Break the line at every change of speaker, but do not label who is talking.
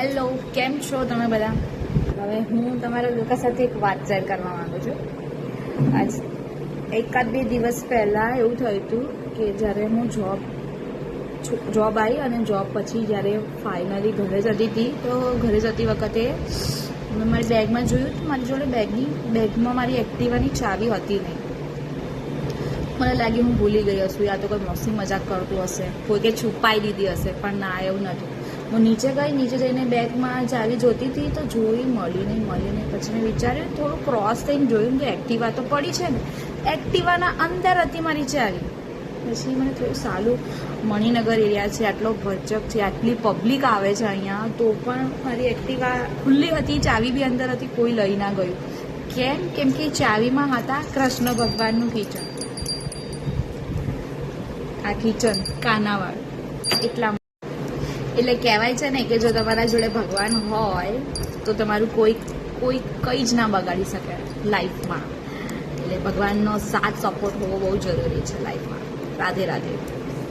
Hello, કેમ છો તમે બધા? હવે હું તમારા લોકો સાથે એક વાત શેર કરવા માંગુ છું. આજ એકાદ બે દિવસ પહેલાં એવું થયું હતું કે જ્યારે હું જોબ આવી અને જોબ પછી જ્યારે ફાઇનલી ઘરે જતી હતી તો ઘરે જતી વખતે મેં મારી બેગમાં જોયું તો મારી જોડે બેગમાં મારી એક્ટિવાની ચાવી હતી નહીં. મને લાગ્યું હું ભૂલી ગઈ હશું, યા તો કોઈ મોસી મજાક કરતું હશે, કોઈકે છુપાઈ દીધી હશે, પણ ના, એવું નથી. હું નીચે જઈને બેગમાં ચાવી જોતી હતી તો મળી નહીં. પછી મેં વિચાર્યું, થોડું ક્રોસ થઈને જોયું કે એક્ટિવા તો પડી છે ને, એક્ટિવાના અંદર હતી મારી ચાવી. પછી મને થોડું સારું, મણિનગર એરિયા છે, આટલો ભરચક છે, આટલી પબ્લિક આવે છે અહીંયા, તો પણ મારી એક્ટિવા ખુલ્લી હતી, ચાવી બી અંદર હતી, કોઈ લઈ ના ગયું. કેમ કે ચાવીમાં હતા કૃષ્ણ ભગવાનનું કિચન, આ કિચન કાનાવાળું. એટલે કહેવાય છે ને કે જો તમારા જોડે ભગવાન હોય તો તમારું કોઈ કંઈ જ ના બગાડી શકે લાઈફમાં. એટલે ભગવાનનો સાથ સપોર્ટ હોવો બહુ જરૂરી છે લાઈફમાં. રાધે રાધે.